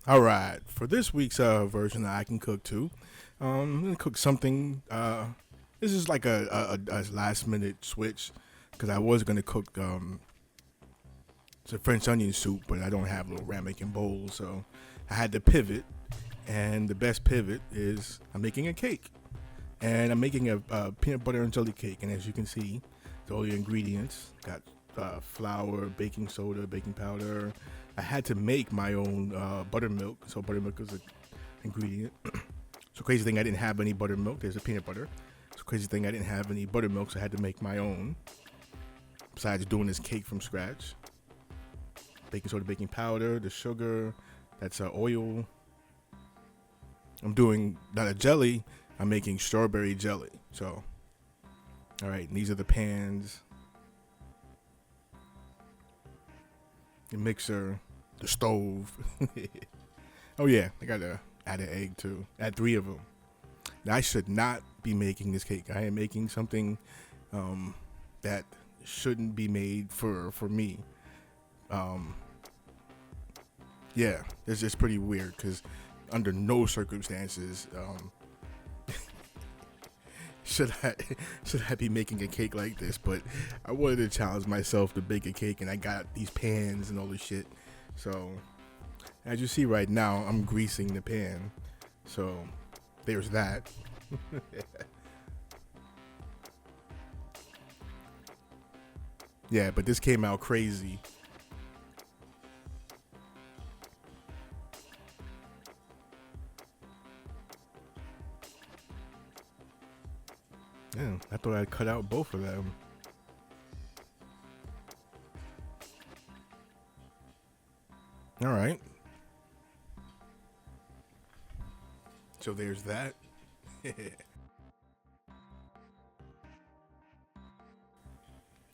All right, for this week's version that I can cook too, I'm gonna cook something. This is like a last minute switch because I was gonna cook some French onion soup, but I don't have little ramekin bowls, so I had to pivot. And the best pivot is I'm making a cake, and I'm making a peanut butter and jelly cake. And as you can see, all the ingredients got flour, baking soda, baking powder. I had to make my own buttermilk, so buttermilk is an ingredient. So crazy thing, I didn't have any buttermilk. There's a peanut butter. So crazy thing, I didn't have any buttermilk, so I had to make my own. Besides doing this cake from scratch, baking soda, baking powder, the sugar, that's oil. I'm doing not a jelly. I'm making strawberry jelly. So, all right, and these are the pans, the mixer, the stove. Oh yeah, I gotta add an egg too. Add three of them. Now I should not be making this cake. I am making something that shouldn't be made for me. Um, yeah, it's just pretty weird because under no circumstances should I should I be making a cake like this. But I wanted to challenge myself to bake a cake, and I got these pans and all this shit. So as you see right now, I'm greasing the pan. So there's that. Yeah, but this came out crazy. Yeah, I thought I'd cut out both of them. All right. So there's that.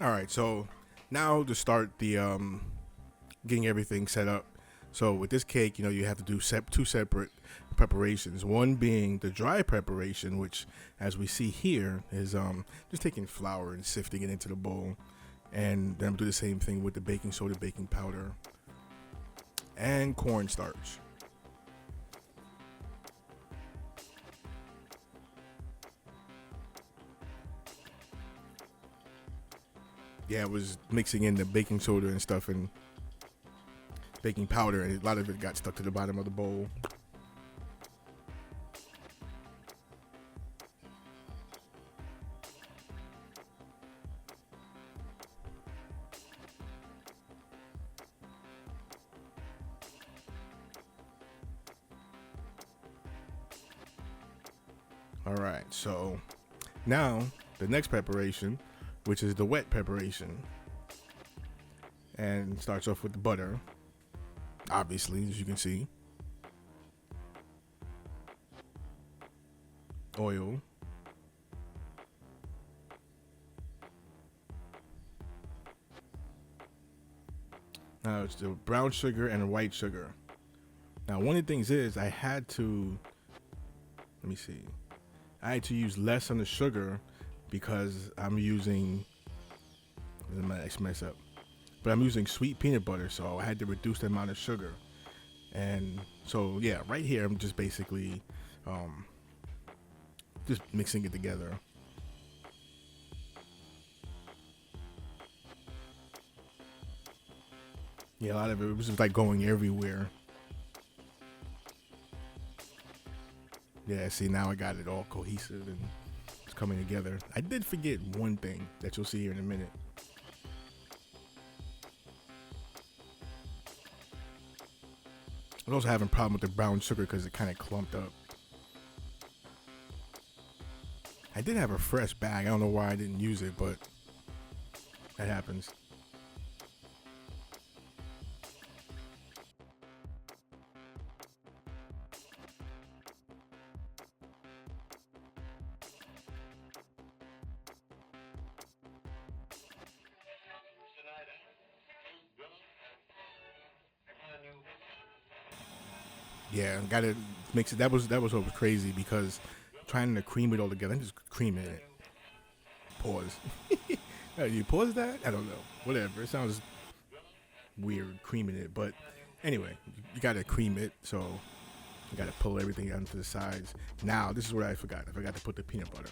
All right. So now to start the getting everything set up. So with this cake, you have to do two separate preparations. One being the dry preparation, which, as we see here, is just taking flour and sifting it into the bowl, and then I'm do the same thing with the baking soda, baking powder, and cornstarch. Yeah, it was mixing in the baking soda and stuff and baking powder, and a lot of it got stuck to the bottom of the bowl. All right, so now the next preparation, which is the wet preparation, and starts off with the butter, obviously, as you can see, oil, now it's the brown sugar and white sugar. Now, one of the things is I had to, let me see, I had to use less on the sugar because I'm using, this is my next mess up, but I'm using sweet peanut butter, so I had to reduce the amount of sugar. And so, yeah, right here, I'm just basically um, just mixing it together. Yeah, a lot of it was just like going everywhere. Yeah, see, now I got it all cohesive and it's coming together. I did forget one thing that you'll see here in a minute. I was also having a problem with the brown sugar because it kind of clumped up. I did have a fresh bag. I don't know why I didn't use it, but that happens. Yeah, got to mix it. That was what was crazy because trying to cream it all together, I'm just creaming it. Pause. You pause that? I don't know. Whatever. It sounds weird creaming it, but Anyway, you gotta cream it, so you gotta pull everything down to the sides. Now, this is what I forgot. I forgot to put the peanut butter.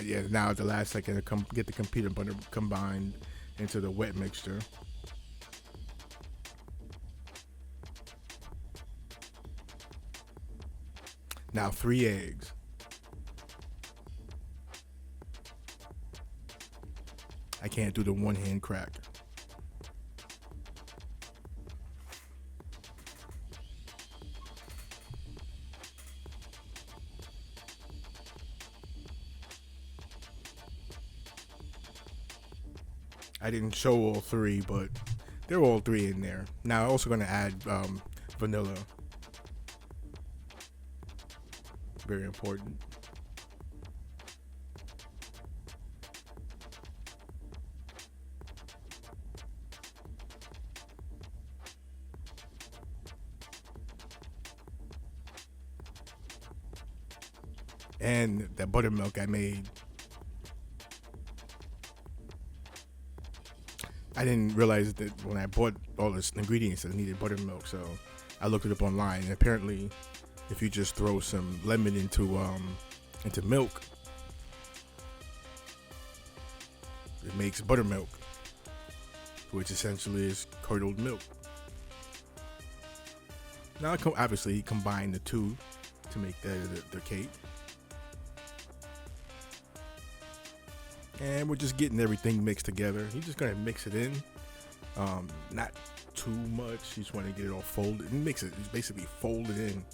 Yeah. Now at the last second, to get the peanut butter combined into the wet mixture. Now 3 eggs. I can't do the one hand crack. I didn't show all 3, but they're all 3 in there. Now I'm also going to add vanilla. Very important. And that buttermilk I made, I didn't realize that when I bought all the ingredients that I needed buttermilk, so I looked it up online, and apparently if you just throw some lemon into milk, it makes buttermilk, which essentially is curdled milk. Now obviously combine the two to make the cake. And we're just getting everything mixed together. You're just gonna mix it in, not too much. You just want to get it all folded and mix it. It's basically fold it in,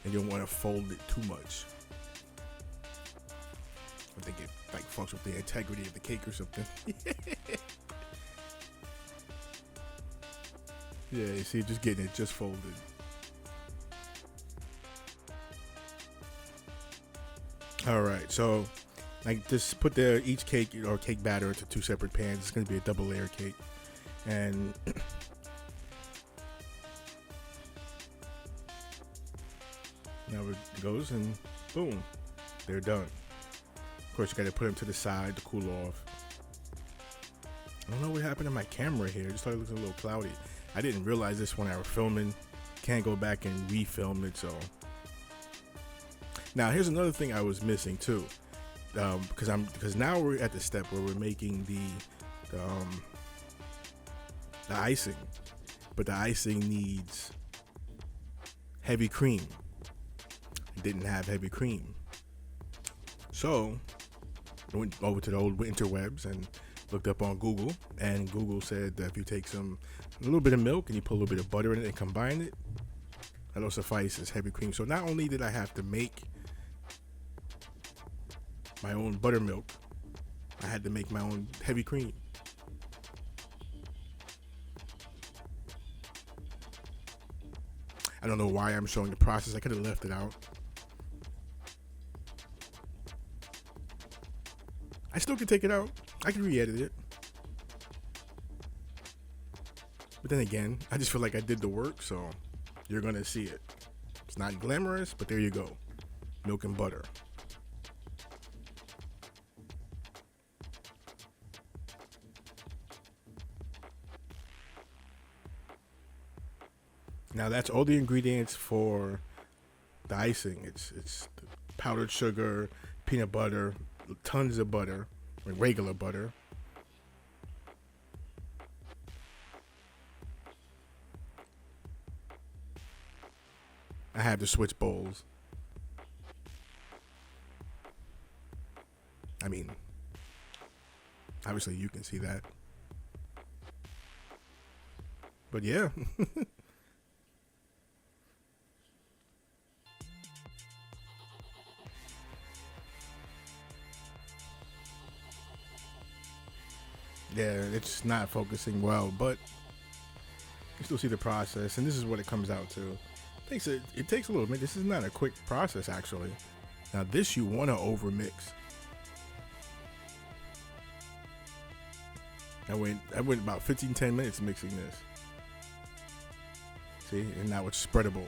and you don't want to fold it too much. I think it like fucks with the integrity of the cake or something. Yeah, you see, just getting it just folded. All right, so like just put each cake or cake batter into 2 separate pans. It's going to be a double layer cake, and now it goes, and boom, they're done. Of course, you got to put them to the side to cool off. I don't know what happened to my camera here. It just started looking a little cloudy. I didn't realize this when I was filming. Can't go back and refilm it. So now here's another thing I was missing too. Because now we're at the step where we're making the icing, but the icing needs heavy cream. It didn't have heavy cream, so I went over to the old interwebs and looked up on Google, and Google said that if you take a little bit of milk and you put a little bit of butter in it and combine it, that'll suffice as heavy cream. So not only did I have to make my own buttermilk, I had to make my own heavy cream. I don't know why I'm showing the process. I could have left it out. I still could take it out. I could re-edit it. But then again, I just feel like I did the work, so you're gonna see it. It's not glamorous, but there you go. Milk and butter. Now that's all the ingredients for the icing. It's powdered sugar, peanut butter, tons of butter, regular butter. I have to switch bowls. I mean, obviously you can see that. But yeah. Yeah, it's not focusing well, but you still see the process, and this is what it comes out to. It takes a little bit. This is not a quick process, actually. Now, this you want to over mix. I went about 10 minutes mixing this. See, and now it's spreadable.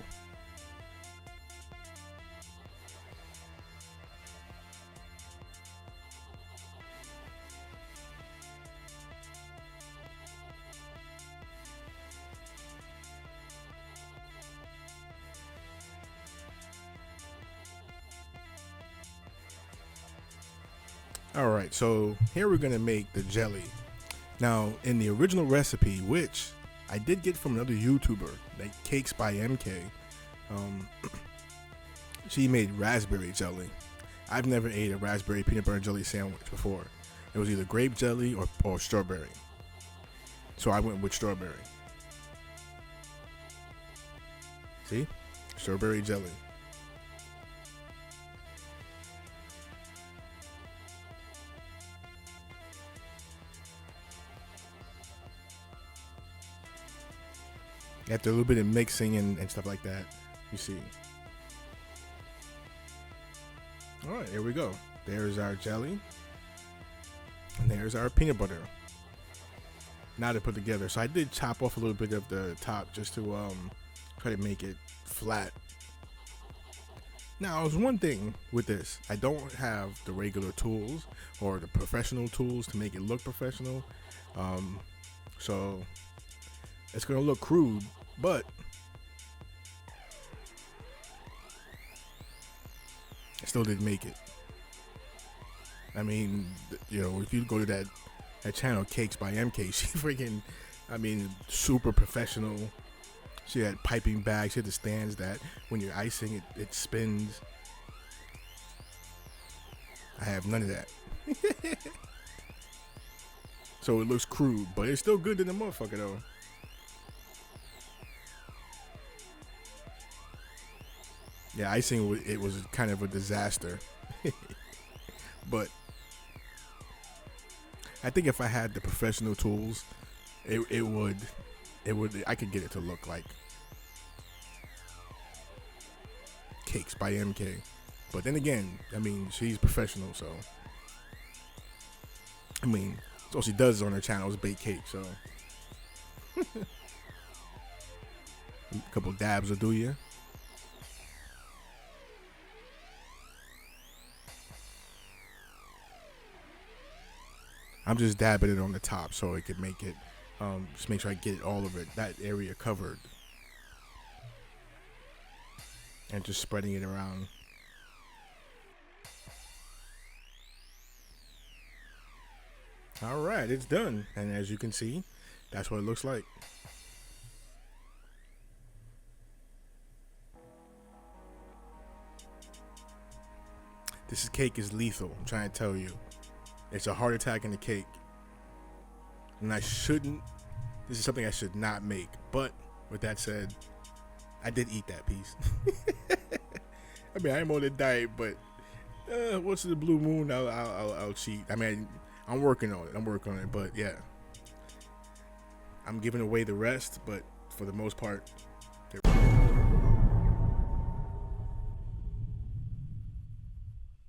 All right, so here we're gonna make the jelly. Now, in the original recipe, which I did get from another YouTuber, like Cakes by MK, she made raspberry jelly. I've never ate a raspberry peanut butter jelly sandwich before. It was either grape jelly or strawberry. So I went with strawberry. See? Strawberry jelly. After a little bit of mixing and stuff like that, you see. All right, here we go. There's our jelly. And there's our peanut butter. Now to put together. So I did chop off a little bit of the top just to try to make it flat. Now, there's one thing with this. I don't have the regular tools or the professional tools to make it look professional. So it's going to look crude, but I still didn't make it. I mean, you know, if you go to that channel, Cakes by MK, she freaking, I mean, super professional. She had piping bags. She had the stands that when you're icing, it spins. I have none of that. So it looks crude, but it's still good in the motherfucker, though. Yeah, icing, it was kind of a disaster. But I think if I had the professional tools, it would, I could get it to look like Cakes by MK. But then again, I mean, she's professional, so I mean, all she does on her channel is bake cake, so a couple dabs will do you. I'm just dabbing it on the top so it could make it, just make sure I get all of it, that area covered. And just spreading it around. All right, it's done. And as you can see, that's what it looks like. This cake is lethal, I'm trying to tell you. It's a heart attack in the cake. And this is something I should not make. But with that said, I did eat that piece. I mean, I'm on a diet, but once in the blue moon, I'll cheat. I mean, I'm working on it. But yeah, I'm giving away the rest. But for the most part,